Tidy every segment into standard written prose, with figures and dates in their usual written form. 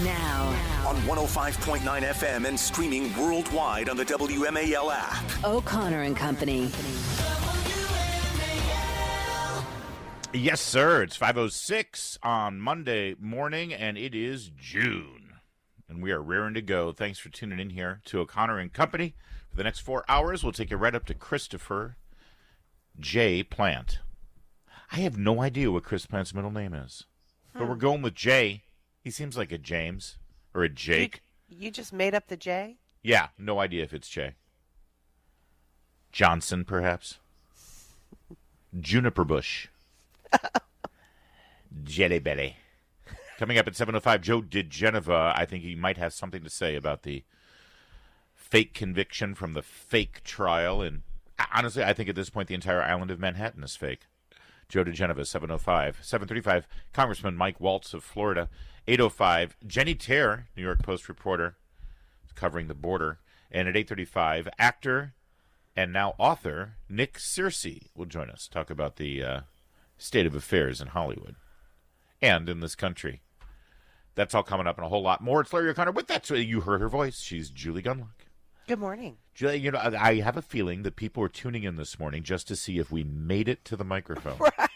Now. On 105.9 FM and streaming worldwide on the WMAL app. O'Connor and Company. Yes, sir. It's 5:06 on Monday morning, and it is June. And we are raring to go. Thanks for tuning in here to O'Connor and Company. For the next 4 hours, we'll take you right up to Christopher J. Plant. I have no idea what Chris Plant's middle name is. But we're going with J. He seems like a James or a Jake. You just made up the J? Yeah, no idea if it's J. Johnson, perhaps. Juniper Bush. Jelly Belly. Coming up at 7:05, Joe DeGeneva. I think he might have something to say about the fake conviction from the fake trial. And honestly, I think at this point the entire island of Manhattan is fake. Joe DeGeneva, 7:05. 7:35, Congressman Mike Waltz of Florida. 8:05, Jenny Terre, New York Post reporter, covering the border. And at 8:35, actor and now author Nick Searcy will join us, talk about the state of affairs in Hollywood and in this country. That's all coming up and a whole lot more. It's Larry O'Connor with that. So you heard her voice. She's Julie Gunlock. Good morning. Julie, you know, I have a feeling that people are tuning in this morning just to see if we made it to the microphone. Right.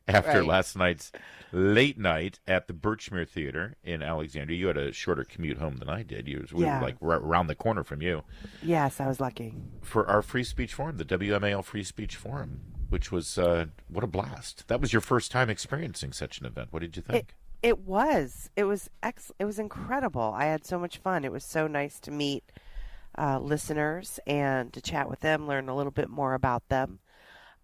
After last night's late night at the Birchmere Theater in Alexandria. You had a shorter commute home than I did. We were like right around the corner from you. Yes, I was lucky. For our free speech forum, the WMAL Free Speech Forum, which was, what a blast. That was your first time experiencing such an event. What did you think? It was. It was it was incredible. I had so much fun. It was so nice to meet listeners and to chat with them, learn a little bit more about them.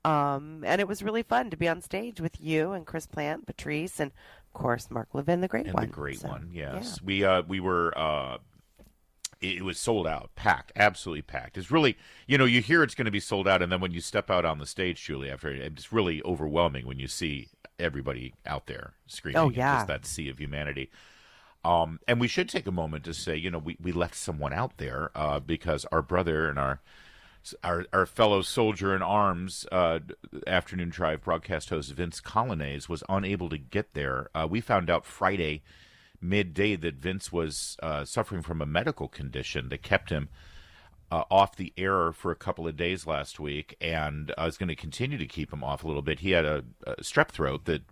And it was really fun to be on stage with you and Chris Plant, Patrice, and of course Mark Levin, the great one. The great one, yes. Yeah. We were. It was sold out, packed, absolutely packed. It's really, you hear it's going to be sold out, and then when you step out on the stage, Julie, after it's really overwhelming when you see everybody out there screaming. Oh yeah, just that sea of humanity. And we should take a moment to say, we left someone out there because our brother and our fellow soldier in arms, afternoon drive broadcast host Vince Colonnese was unable to get there. We found out Friday midday that Vince was suffering from a medical condition that kept him off the air for a couple of days last week, and is going to continue to keep him off a little bit. He had a strep throat that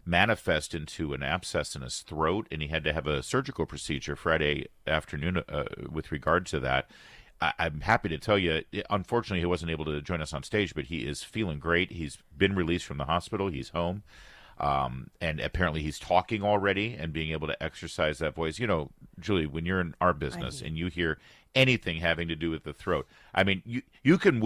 manifest into an abscess in his throat, and he had to have a surgical procedure Friday afternoon with regard to that. I'm happy to tell you, unfortunately, he wasn't able to join us on stage, but he is feeling great. He's been released from the hospital. He's home. And apparently he's talking already and being able to exercise that voice. Julie, when you're in our business and you hear anything having to do with the throat, I mean, you can,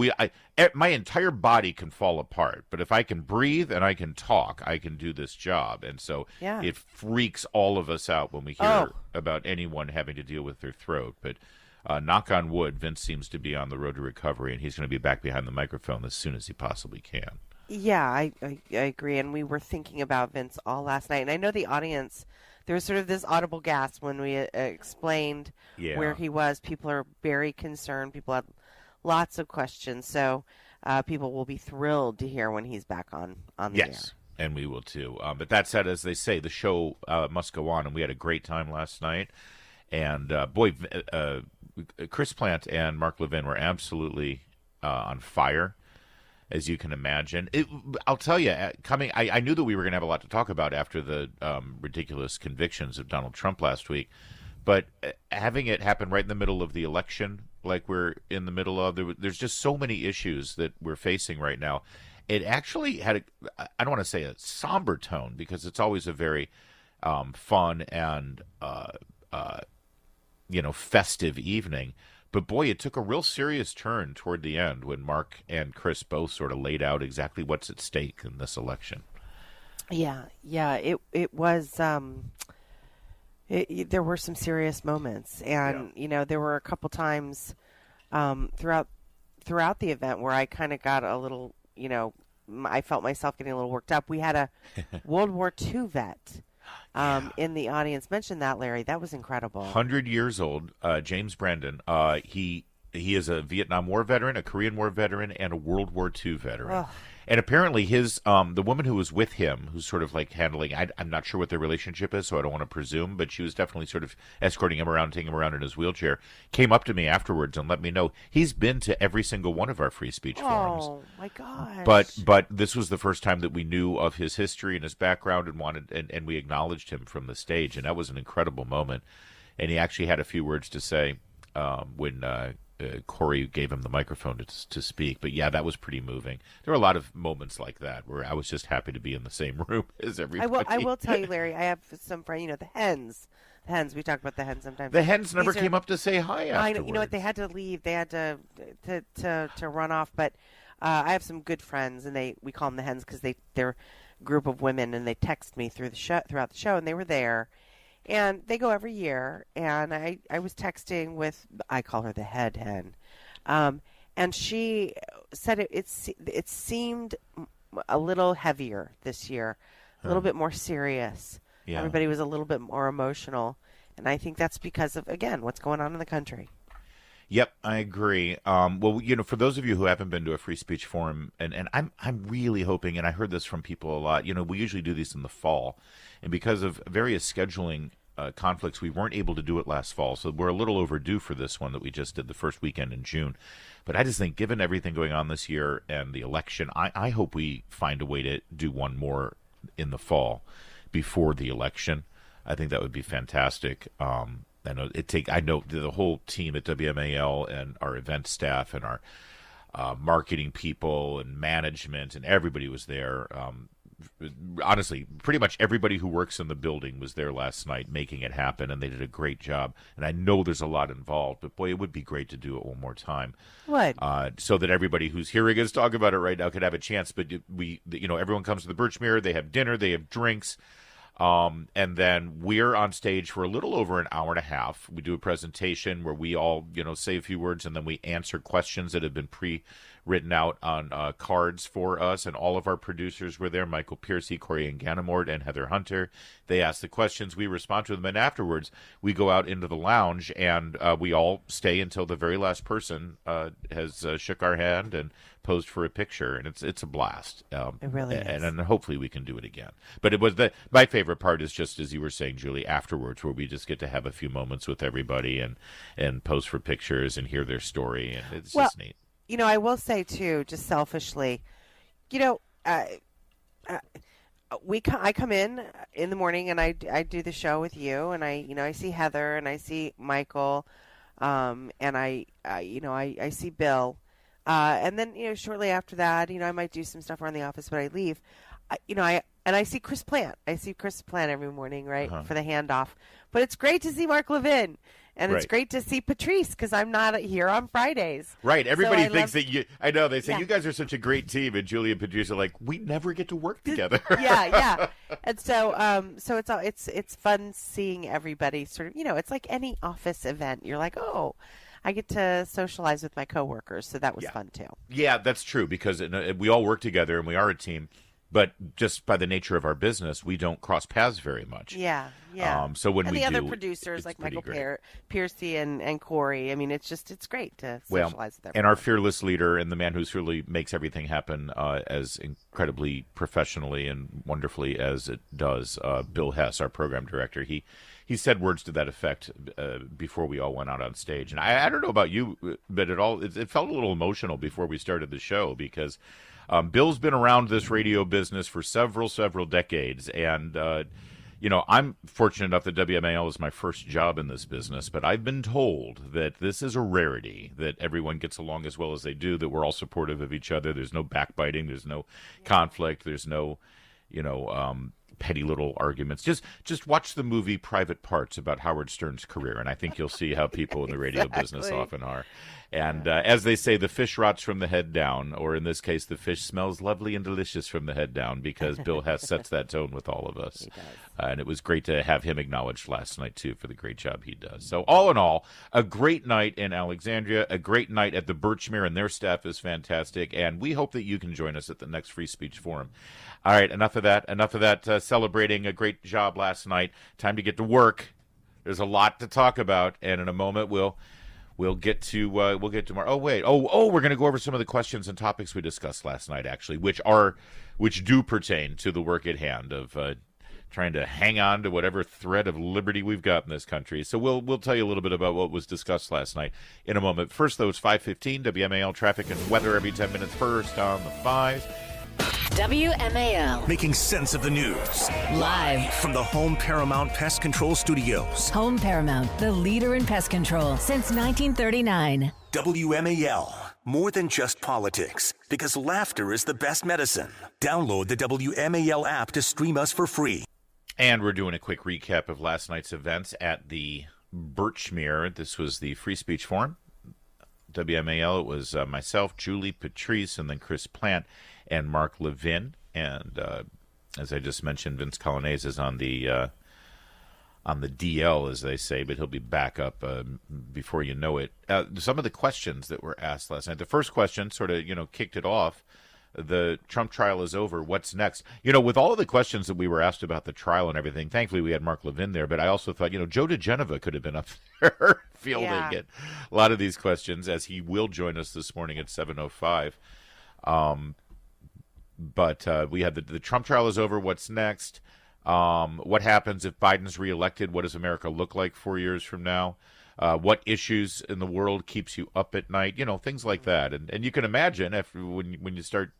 my entire body can fall apart, but if I can breathe and I can talk, I can do this job. And so it freaks all of us out when we hear about anyone having to deal with their throat. But knock on wood, Vince seems to be on the road to recovery, and he's going to be back behind the microphone as soon as he possibly can. Yeah, I agree. And we were thinking about Vince all last night. And I know the audience, there was sort of this audible gasp when we explained where he was. People are very concerned. People have lots of questions. So people will be thrilled to hear when he's back on the air. Yes, and we will too. But that said, as they say, the show must go on. And we had a great time last night. And Chris Plant and Mark Levin were absolutely on fire, as you can imagine. I'll tell you, I knew that we were going to have a lot to talk about after the ridiculous convictions of Donald Trump last week, but having it happen right in the middle of the election, like we're in the middle of, there's just so many issues that we're facing right now. It actually had, I don't want to say a somber tone, because it's always a very fun and festive evening. But boy, it took a real serious turn toward the end when Mark and Chris both sort of laid out exactly what's at stake in this election. Yeah, it was. There were some serious moments, and there were a couple times throughout the event where I kind of got a little, I felt myself getting a little worked up. We had a World War II vet in the audience. Mention that, Larry. That was incredible. 100 years old, James Brandon. He is a Vietnam War veteran, a Korean War veteran, and a World War II veteran. And apparently his the woman who was with him, who's sort of like handling, I'm not sure what their relationship is, so I don't want to presume, but she was definitely sort of escorting him around, taking him around in his wheelchair, came up to me afterwards and let me know he's been to every single one of our free speech forums. Oh my gosh. But this was the first time that we knew of his history and his background and we acknowledged him from the stage, and that was an incredible moment. And he actually had a few words to say when Corey gave him the microphone to speak. But yeah, that was pretty moving. There were a lot of moments like that where I was just happy to be in the same room as everybody. I will tell you, Larry, I have some friends, the hens. The hens, we talk about the hens sometimes. The hens never came up to say hi afterwards. I know, you know what, they had to leave. They had to run off. But I have some good friends, and we call them the hens because they're a group of women, and they text me throughout the show, and they were there. And they go every year, and I was texting with, I call her the head hen, and she said it seemed a little heavier this year, a little bit more serious. Yeah. Everybody was a little bit more emotional, and I think that's because of, again, what's going on in the country. Yep, I agree. Well, for those of you who haven't been to a free speech forum, and I'm really hoping, and I heard this from people a lot, we usually do these in the fall, and because of various scheduling conflicts, we weren't able to do it last fall, so we're a little overdue for this one that we just did the first weekend in June. But I just think, given everything going on this year and the election, I hope we find a way to do one more in the fall before the election. I think that would be fantastic. I know the whole team at WMAL and our event staff and our marketing people and management and everybody was there. Honestly, pretty much everybody who works in the building was there last night making it happen, and they did a great job. And I know there's a lot involved, but boy, it would be great to do it one more time. What? So that everybody who's hearing us talk about it right now could have a chance. But everyone comes to the Birch Mirror, they have dinner, they have drinks. And then we're on stage for a little over an hour and a half. We do a presentation where we all, say a few words, and then we answer questions that have been pre-written out on cards for us. And all of our producers were there, Michael Piercy, Corey Ganamort, and Heather Hunter. They ask the questions, we respond to them, and afterwards we go out into the lounge, and we all stay until the very last person has shook our hand and posed for a picture, and it's a blast. It really is. And hopefully we can do it again. But it was my favorite part is just, as you were saying, Julie, afterwards, where we just get to have a few moments with everybody and pose for pictures and hear their story, and it's just neat. I will say too, just selfishly, I come in the morning and I do the show with you, and I see Heather and I see Michael, and I see Bill. And then, shortly after that, I might do some stuff around the office, but I leave. I see Chris Plant. I see Chris Plant every morning, right, for the handoff. But it's great to see Mark Levin. And it's great to see Patrice, because I'm not here on Fridays. Right. Everybody thinks that you, I know, they say, you guys are such a great team. And Julie and Patrice are like, we never get to work together. Yeah. And so it's fun seeing everybody sort of, it's like any office event. You're like, oh, I get to socialize with my coworkers, so that was fun too. Yeah, that's true, because we all work together and we are a team, but just by the nature of our business, we don't cross paths very much. Yeah. So when the other producers like Michael Piercy and Corey, it's great to socialize with everyone. And our fearless leader and the man who really makes everything happen as incredibly professionally and wonderfully as it does, Bill Hess, our program director. He said words to that effect before we all went out on stage. And I don't know about you, but it felt a little emotional before we started the show, because Bill's been around this radio business for several decades. And, I'm fortunate enough that WMAL is my first job in this business. But I've been told that this is a rarity, that everyone gets along as well as they do, that we're all supportive of each other. There's no backbiting. There's no conflict. There's no, petty little arguments. Just watch the movie Private Parts about Howard Stern's career, and I think you'll see how people in the radio business often are. And as they say, the fish rots from the head down, or in this case, the fish smells lovely and delicious from the head down, because Bill Hess sets that tone with all of us. He does. And it was great to have him acknowledged last night, too, for the great job he does. So all in all, a great night in Alexandria, a great night at the Birchmere, and their staff is fantastic, and we hope that you can join us at the next Free Speech Forum. All right, enough of that celebrating a great job last night. Time to get to work. There's a lot to talk about, and in a moment we'll we'll get to more. Oh wait, we're going to go over some of the questions and topics we discussed last night, actually, which do pertain to the work at hand of trying to hang on to whatever thread of liberty we've got in this country. So we'll tell you a little bit about what was discussed last night in a moment. First, though, it's 5:15 WMAL traffic and weather every 10 minutes. First on the 5. WMAL. Making sense of the news. Live From the Home Paramount Pest Control Studios. Home Paramount, the leader in pest control since 1939. WMAL. More than just politics. Because laughter is the best medicine. Download the WMAL app to stream us for free. And we're doing a quick recap of last night's events at the Birchmere. This was the Free Speech Forum. WMAL, it was myself, Julie, Patrice, and then Chris Plant and Mark Levin. And as I just mentioned, Vince Colonnese is on the DL, as they say, but he'll be back up before you know it. Some of the questions that were asked last night. The first question sort of, kicked it off. The Trump trial is over. What's next? With all of the questions that we were asked about the trial and everything, thankfully we had Mark Levin there, but I also thought, Joe DeGeneva could have been up there fielding it. A lot of these questions, as he will join us this morning at 7:05. But we had the Trump trial is over. What's next? What happens if Biden's reelected? What does America look like 4 years from now? What issues in the world keeps you up at night? Things like that. And you can imagine when you start,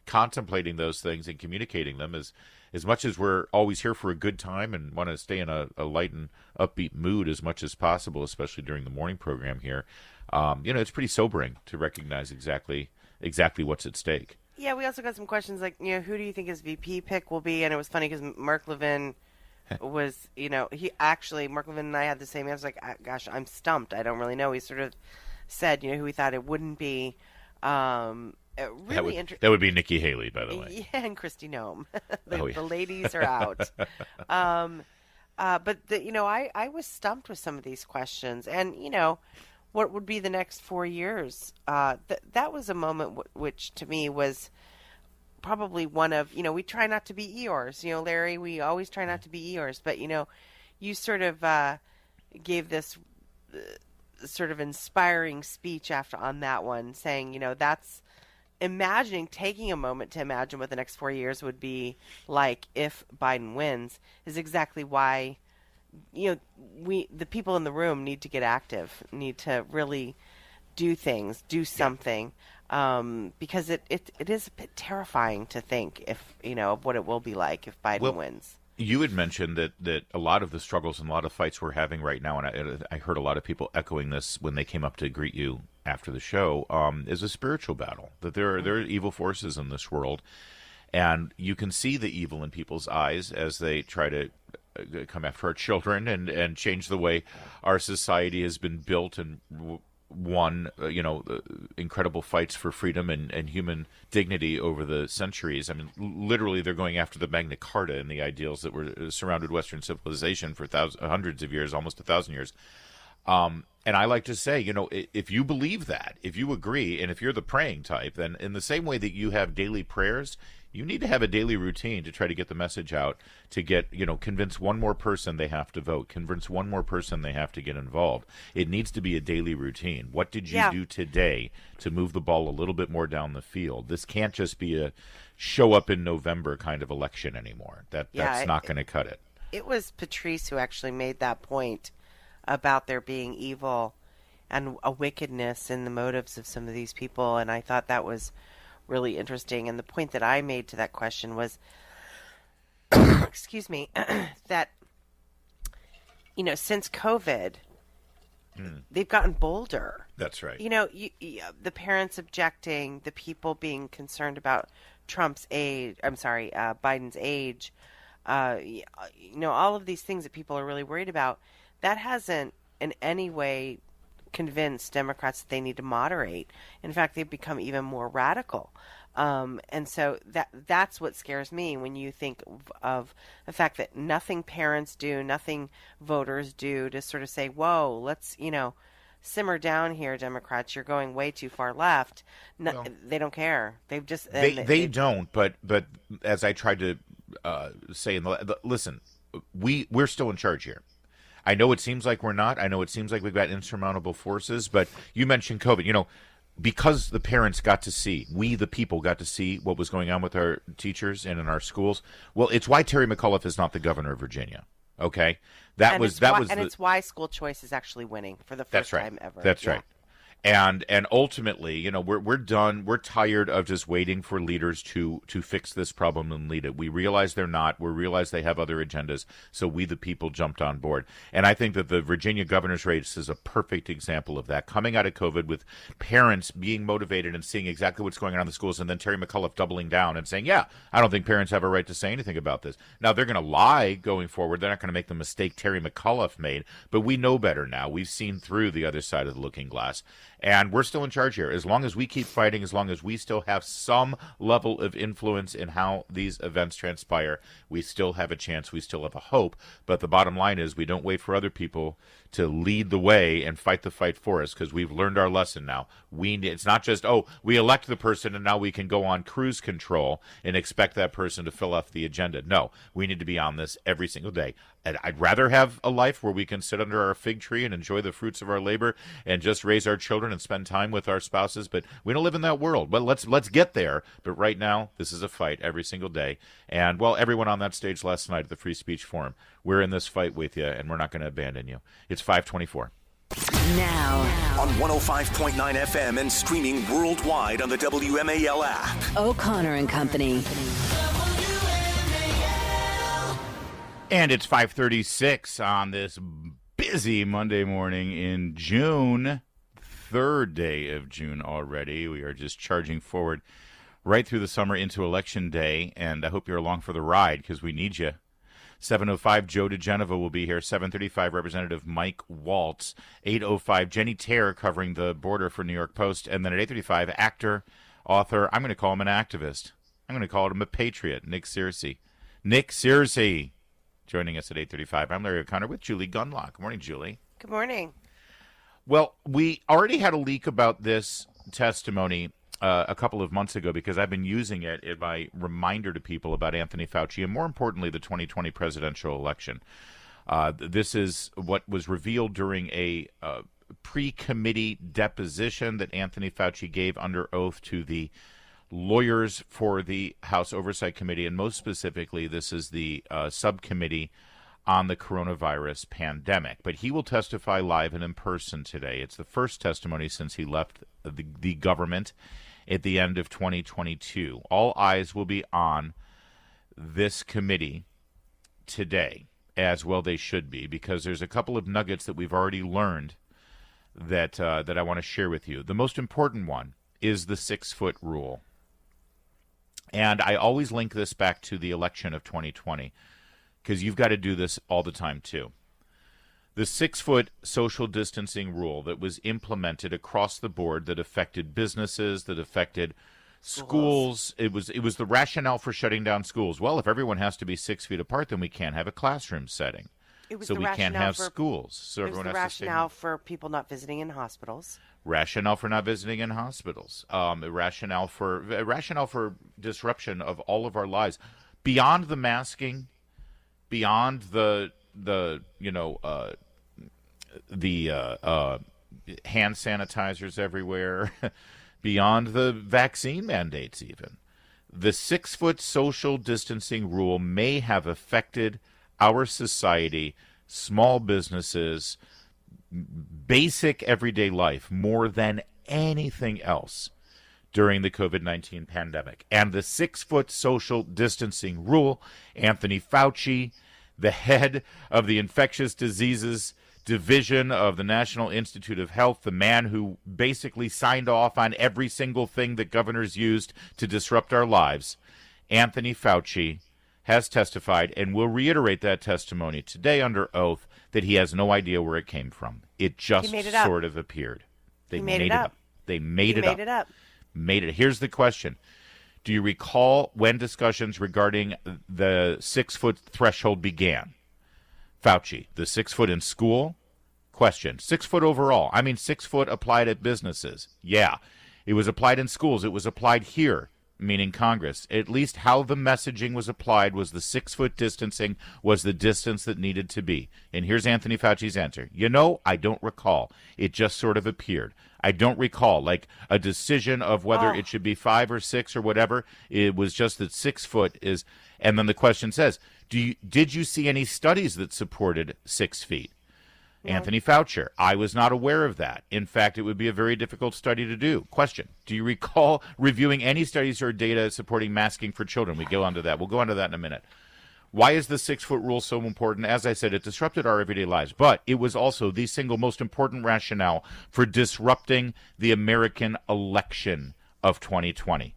contemplating those things and communicating them, as much as we're always here for a good time and want to stay in a light and upbeat mood as much as possible, especially during the morning program here, it's pretty sobering to recognize exactly what's at stake. Yeah, we also got some questions like, who do you think his VP pick will be? And it was funny because Mark Levin was, Mark Levin and I had the same answer. Like, gosh, I'm stumped. I don't really know. He sort of said, who he thought it wouldn't be. Really interesting. That would be Nikki Haley, by the way. Yeah, and Kristi Noem. The ladies are out. But I was stumped with some of these questions, and what would be the next 4 years? That was a moment which to me was probably one of, we try not to be Eeyores. Larry, we always try not to be Eeyores. But, you sort of gave this sort of inspiring speech on that one, saying, that's taking a moment to imagine what the next 4 years would be like if Biden wins is exactly why the people in the room need to get active, need to really do things, do something, because it is a bit terrifying to think of what it will be like if Biden wins. You had mentioned that a lot of the struggles and a lot of fights we're having right now, and I heard a lot of people echoing this when they came up to greet you after the show, is a spiritual battle, that there are evil forces in this world, and you can see the evil in people's eyes as they try to come after our children and change the way our society has been built and won, incredible fights for freedom and human dignity over the centuries. I mean, literally, they're going after the Magna Carta and the ideals that were surrounded Western civilization for hundreds of years, almost 1,000 years. And I like to say, if you believe that, if you agree, and if you're the praying type, then in the same way that you have daily prayers, you need to have a daily routine to try to get the message out, to get, convince one more person they have to vote, convince one more person they have to get involved. It needs to be a daily routine. What did you do today to move the ball a little bit more down the field? This can't just be a show up in November kind of election anymore. That's not going to cut it. It was Patrice who actually made that point about there being evil and a wickedness in the motives of some of these people, and I thought that was really interesting. And the point that I made to that question was, excuse me, that, since COVID, they've gotten bolder. That's right. The parents objecting, the people being concerned about Biden's age, all of these things that people are really worried about, that hasn't in any way convinced Democrats that they need to moderate. In fact, they've become even more radical. And so that's what scares me when you think of the fact that nothing parents do, nothing voters do to sort of say, whoa, let's, simmer down here, Democrats. You're going way too far left. No, they don't care. They've just... They don't, but as I tried to say, listen, we're still in charge here. I know it seems like we're not. I know it seems like we've got insurmountable forces, but you mentioned COVID. Because the parents got to see, we the people got to see what was going on with our teachers and in our schools. Well, it's why Terry McAuliffe is not the governor of Virginia. Okay, it's why school choice is actually winning for the first time ever. That's right. And ultimately, we're done. We're tired of just waiting for leaders to fix this problem and lead it. We realize they're not. We realize they have other agendas. So we, the people, jumped on board. And I think that the Virginia governor's race is a perfect example of that. Coming out of COVID with parents being motivated and seeing exactly what's going on in the schools, and then Terry McAuliffe doubling down and saying, yeah, I don't think parents have a right to say anything about this. Now, they're going to lie going forward. They're not going to make the mistake Terry McAuliffe made. But we know better now. We've seen through the other side of the looking glass. And we're still in charge here. As long as we keep fighting, as long as we still have some level of influence in how these events transpire, we still have a chance. We still have a hope. But the bottom line is we don't wait for other people to lead the way and fight the fight for us, because we've learned our lesson now. It's not just, we elect the person and now we can go on cruise control and expect that person to fill up the agenda. No, we need to be on this every single day. And I'd rather have a life where we can sit under our fig tree and enjoy the fruits of our labor and just raise our children and spend time with our spouses, but we don't live in that world. But let's get there. But right now, this is a fight every single day. And, everyone on that stage last night at the Free Speech Forum, we're in this fight with you, and we're not going to abandon you. It's 524. Now on 105.9 FM and streaming worldwide on the WMAL app. O'Connor and Company. And it's 5:36 on this busy Monday morning in June, third day of June already. We are just charging forward right through the summer into Election Day, and I hope you're along for the ride because we need you. 7:05, Joe DeGenova will be here. 7:35, Representative Mike Waltz. 8:05, Jenny Terr covering the border for New York Post. And then at 8:35, actor, author, I'm going to call him an activist. I'm going to call him a patriot, Nick Searcy. Nick Searcy joining us at 8:35. I'm Larry O'Connor with Julie Gunlock. Good morning, Julie. Good morning. Well, we already had a leak about this testimony a couple of months ago because I've been using it as my reminder to people about Anthony Fauci and, more importantly, the 2020 presidential election. This is what was revealed during a pre-committee deposition that Anthony Fauci gave under oath to the lawyers for the House Oversight Committee, and most specifically, this is the subcommittee on the coronavirus pandemic. But he will testify live and in person today. It's the first testimony since he left the government at the end of 2022. All eyes will be on this committee today, as well they should be, because there's a couple of nuggets that we've already learned that I want to share with you. The most important one is the 6-foot rule. And I always link this back to the election of 2020, because you've got to do this all the time, too. The 6-foot social distancing rule that was implemented across the board that affected businesses, that affected schools. It was the rationale for shutting down schools. Well, if everyone has to be 6 feet apart, then we can't have a classroom setting. So we can't have schools. So everyone has to stay. Rationale for people not visiting in hospitals. Rationale for not visiting in hospitals. A rationale for disruption of all of our lives, beyond the masking, beyond the hand sanitizers everywhere, beyond the vaccine mandates even. The 6-foot social distancing rule may have affected our society, small businesses, basic everyday life more than anything else during the COVID-19 pandemic. And the 6-foot social distancing rule, Anthony Fauci, the head of the infectious diseases division of the National Institute of Health, the man who basically signed off on every single thing that governors used to disrupt our lives, Anthony Fauci, has testified and will reiterate that testimony today under oath that he has no idea where it came from. It just sort of appeared. They made it up. They made it up. Here's the question. Do you recall when discussions regarding the 6-foot threshold began? Fauci, the 6 foot in school? Question. 6 foot overall. I mean, 6 foot applied at businesses. Yeah. It was applied in schools. It was applied here. meaning Congress, at least how the messaging was applied was the 6-foot distancing was the distance that needed to be. And here's Anthony Fauci's answer. I don't recall. It just sort of appeared. I don't recall, like a decision of whether it should be 5 or 6 or whatever. It was just that 6 foot is, and then the question says, did you see any studies that supported 6 feet? Yeah. Anthony Fauci, I was not aware of that. In fact, it would be a very difficult study to do. Question, do you recall reviewing any studies or data supporting masking for children? We go on to that. We'll go on to that in a minute. Why is the 6-foot rule so important? As I said, it disrupted our everyday lives, but it was also the single most important rationale for disrupting the American election of 2020.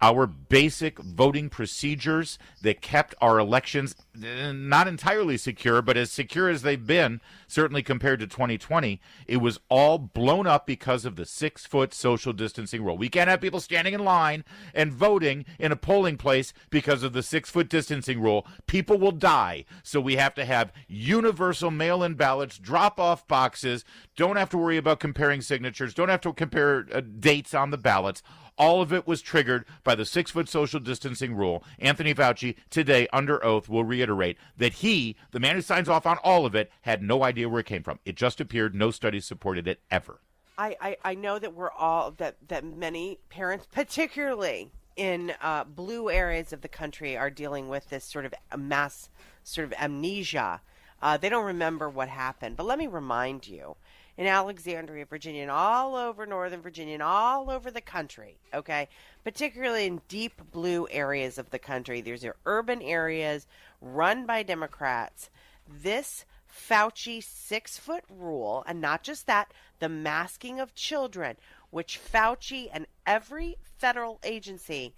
Our basic voting procedures that kept our elections not entirely secure, but as secure as they've been, certainly compared to 2020, it was all blown up because of the 6-foot social distancing rule. We can't have people standing in line and voting in a polling place because of the 6-foot distancing rule. People will die. So we have to have universal mail-in ballots, drop-off boxes, don't have to worry about comparing signatures, don't have to compare dates on the ballots. All of it was triggered by the 6-foot social distancing rule. Anthony Fauci, today, under oath, will reiterate that he, the man who signs off on all of it, had no idea where it came from. It just appeared. No studies supported it ever. I know that we're all, that many parents, particularly in blue areas of the country, are dealing with this sort of mass sort of amnesia. They don't remember what happened. But let me remind you, in Alexandria, Virginia, and all over Northern Virginia, and all over the country, okay, particularly in deep blue areas of the country, there's your urban areas run by Democrats. This Fauci 6-foot rule, and not just that, the masking of children, which Fauci and every federal agency,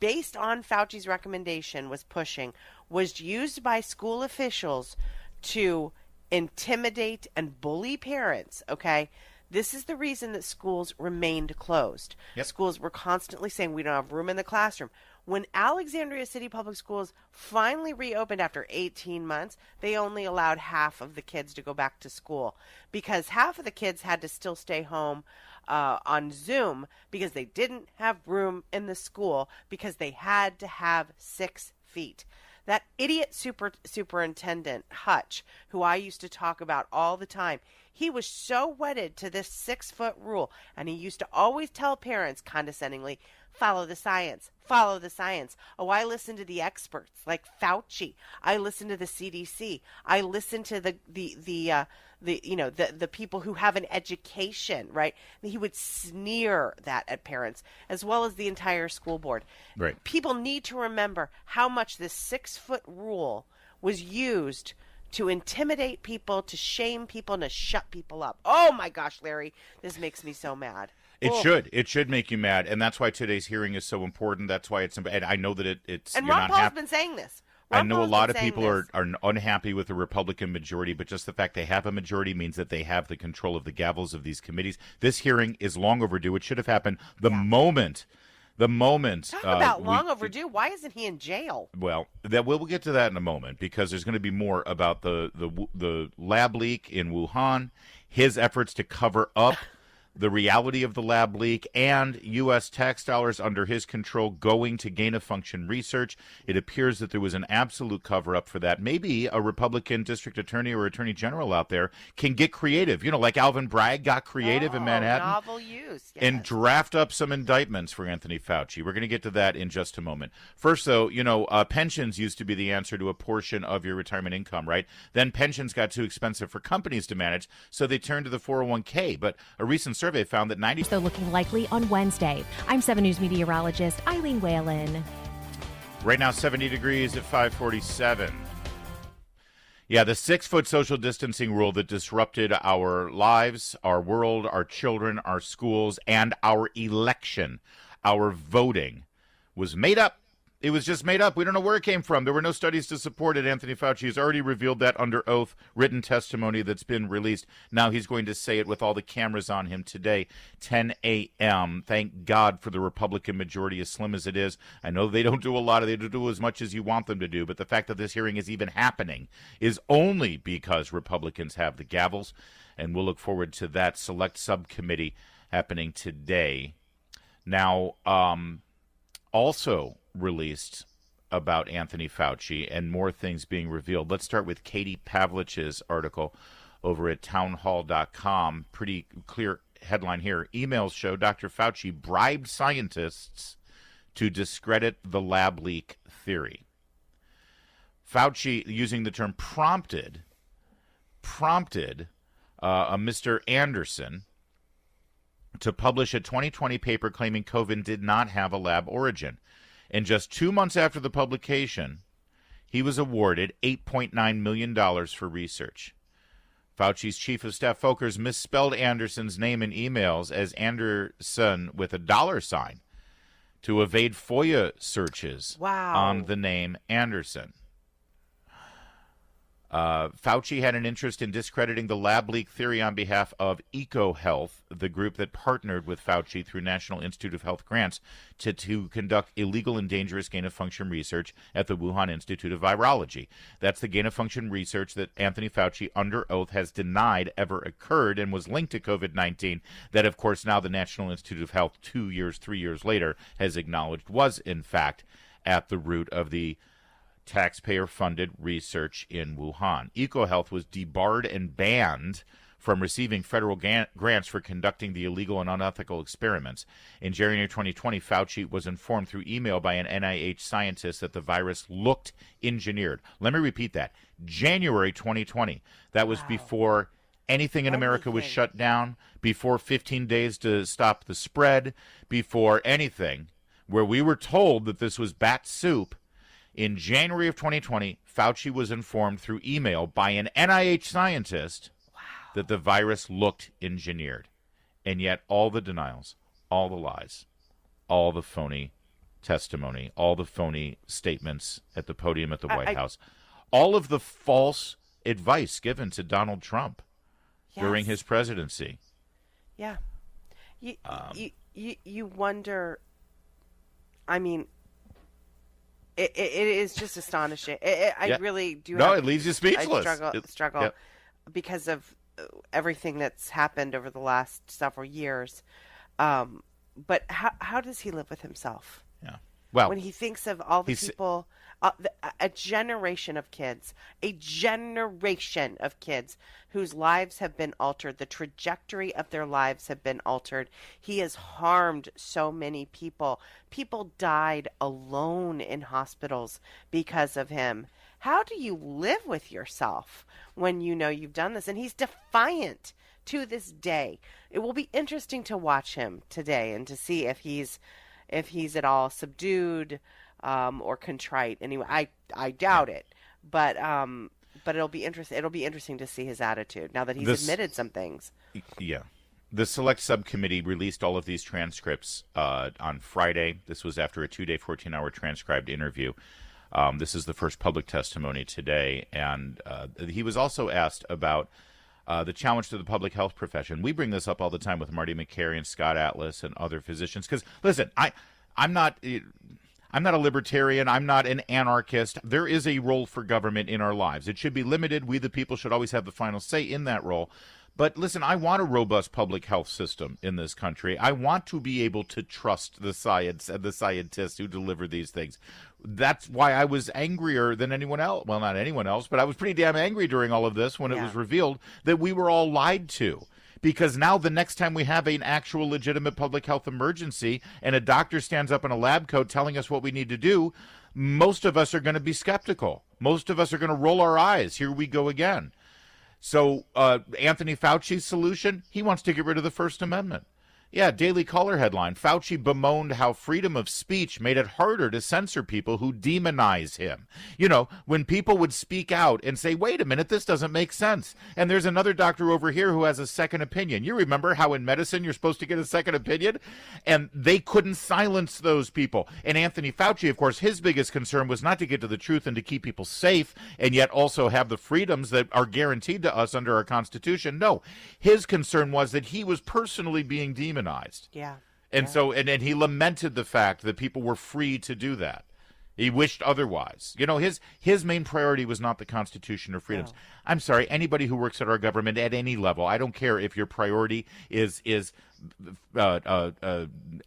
based on Fauci's recommendation, was pushing, was used by school officials to intimidate and bully parents, okay? This is the reason that schools remained closed. Yep. Schools were constantly saying, we don't have room in the classroom. When Alexandria City Public Schools finally reopened after 18 months, they only allowed half of the kids to go back to school because half of the kids had to still stay home on Zoom because they didn't have room in the school because they had to have 6 feet. That idiot superintendent, Hutch, who I used to talk about all the time, he was so wedded to this 6-foot rule, and he used to always tell parents condescendingly, follow the science, follow the science. Oh, I listen to the experts like Fauci. I listen to the CDC. I listen to the people who have an education, right? He would sneer that at parents as well as the entire school board. Right. People need to remember how much this 6-foot rule was used to intimidate people, to shame people, and to shut people up. Oh my gosh, Larry, this makes me so mad. It should make you mad, and that's why today's hearing is so important. That's why it's, and I know that it's. And Ron Paul's been saying this. I know a lot of people are unhappy with the Republican majority, but just the fact they have a majority means that they have the control of the gavels of these committees. This hearing is long overdue. It should have happened the moment. Talk about long overdue. Why isn't he in jail? Well, we'll get to that in a moment because there's going to be more about the lab leak in Wuhan, his efforts to cover up the reality of the lab leak, and U.S. tax dollars under his control going to gain-of-function research. It appears that there was an absolute cover-up for that. Maybe a Republican district attorney or attorney general out there can get creative, like Alvin Bragg got creative in Manhattan. Novel use, yes. And draft up some indictments for Anthony Fauci. We're going to get to that in just a moment. First, though, pensions used to be the answer to a portion of your retirement income, right? Then pensions got too expensive for companies to manage, so they turned to the 401k. But a recent survey found that 90% so looking likely on Wednesday. I'm 7 News meteorologist Eileen Whalen. Right now, 70 degrees at 547. Yeah, the 6-foot social distancing rule that disrupted our lives, our world, our children, our schools, and our election, our voting, was made up. It was just made up. We don't know where it came from. There were no studies to support it. Anthony Fauci has already revealed that under oath, written testimony that's been released. Now he's going to say it with all the cameras on him today, 10 a.m. Thank God for the Republican majority, as slim as it is. I know they don't do a lot. They don't do as much as you want them to do. But the fact that this hearing is even happening is only because Republicans have the gavels. And we'll look forward to that select subcommittee happening today. Now, also released about Anthony Fauci and more things being revealed. Let's start with Katie Pavlich's article over at townhall.com. Pretty clear headline here. Emails show Dr. Fauci bribed scientists to discredit the lab leak theory. Fauci, using the term prompted a Mr. Anderson to publish a 2020 paper claiming COVID did not have a lab origin. And just 2 months after the publication, he was awarded $8.9 million for research. Fauci's chief of staff Folkers misspelled Anderson's name in emails as Anderson with a $sign to evade FOIA searches on the name Anderson. Fauci had an interest in discrediting the lab leak theory on behalf of EcoHealth, the group that partnered with Fauci through National Institute of Health grants to conduct illegal and dangerous gain-of-function research at the Wuhan Institute of Virology. That's the gain-of-function research that Anthony Fauci, under oath, has denied ever occurred and was linked to COVID-19, that, of course, now the National Institute of Health 3 years later, has acknowledged was, in fact, at the root of the taxpayer-funded research in Wuhan. EcoHealth was debarred and banned from receiving federal grants for conducting the illegal and unethical experiments. In January 2020, Fauci was informed through email by an NIH scientist that the virus looked engineered. Let me repeat that. January 2020. That was before anything in America was shut down, before 15 days to stop the spread, before anything, where we were told that this was bat soup. In January of 2020, Fauci was informed through email by an NIH scientist that the virus looked engineered. And yet all the denials, all the lies, all the phony testimony, all the phony statements at the podium at the White House, all of the false advice given to Donald Trump during his presidency. Yeah. You wonder, I mean, it is just astonishing. I really do. No, it leaves you speechless. I struggle because of everything that's happened over the last several years. But how does he live with himself? Yeah. Well, when he thinks of all the people, a generation of kids whose lives have been altered, the trajectory of their lives have been altered. He has harmed so many people. People died alone in hospitals because of him. How do you live with yourself when you know you've done this? And he's defiant to this day. It will be interesting to watch him today and to see if he's at all subdued or contrite. Anyway, I doubt it, but it'll be interesting. It'll be interesting to see his attitude now that he's admitted some things. Yeah, the select subcommittee released all of these transcripts on Friday. This was after a 2-day, 14-hour transcribed interview. This is the first public testimony today, and he was also asked about the challenge to the public health profession. We bring this up all the time with Marty McCary and Scott Atlas and other physicians. Because listen, I'm not a libertarian. I'm not an anarchist. There is a role for government in our lives. It should be limited. We, the people, should always have the final say in that role. But listen, I want a robust public health system in this country. I want to be able to trust the science and the scientists who deliver these things. That's why I was angrier than anyone else. Well, not anyone else, but I was pretty damn angry during all of this when it was revealed that we were all lied to. Because now the next time we have an actual legitimate public health emergency and a doctor stands up in a lab coat telling us what we need to do, most of us are going to be skeptical. Most of us are going to roll our eyes. Here we go again. So Anthony Fauci's solution, he wants to get rid of the First Amendment. Yeah, Daily Caller headline, Fauci bemoaned how freedom of speech made it harder to censor people who demonize him. You know, when people would speak out and say, wait a minute, this doesn't make sense. And there's another doctor over here who has a second opinion. You remember how in medicine you're supposed to get a second opinion? And they couldn't silence those people. And Anthony Fauci, of course, his biggest concern was not to get to the truth and to keep people safe and yet also have the freedoms that are guaranteed to us under our Constitution. No, his concern was that he was personally being demonized. Yeah. And so, and he lamented the fact that people were free to do that. He wished otherwise. You know, his main priority was not the Constitution or freedoms. No. I'm sorry, anybody who works at our government at any level, I don't care if your priority is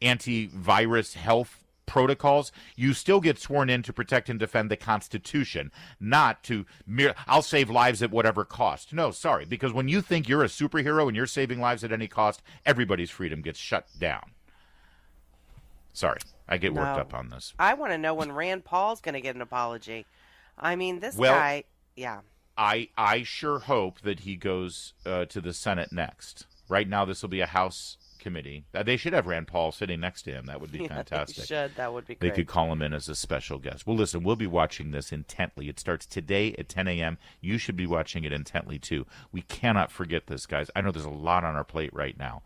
antivirus health protocols, you still get sworn in to protect and defend the Constitution, not to I'll save lives at whatever cost. No, sorry, because when you think you're a superhero and you're saving lives at any cost, everybody's freedom gets shut down. Sorry, I get worked up on this. I want to know when Rand Paul's going to get an apology. I mean, this guy, yeah. I sure hope that he goes to the Senate next. Right now, this will be a House committee. They should have Rand Paul sitting next to him. That would be fantastic. They should. That would be great. They could call him in as a special guest. Well, listen, we'll be watching this intently. It starts today at 10 a.m. You should be watching it intently, too. We cannot forget this, guys. I know there's a lot on our plate right now.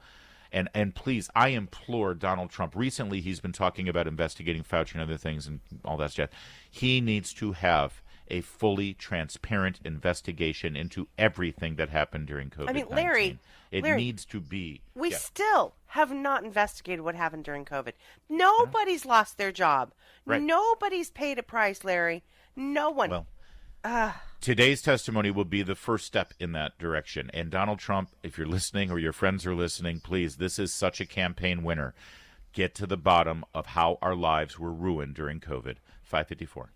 And please, I implore Donald Trump. Recently, he's been talking about investigating Fauci and other things and all that stuff. He needs to have a fully transparent investigation into everything that happened during COVID-19. I mean, Larry, it needs to be. We still have not investigated what happened during COVID. Nobody's lost their job. Right. Nobody's paid a price, Larry. No one. Well, today's testimony will be the first step in that direction. And Donald Trump, if you're listening or your friends are listening, please, this is such a campaign winner. Get to the bottom of how our lives were ruined during COVID. 554.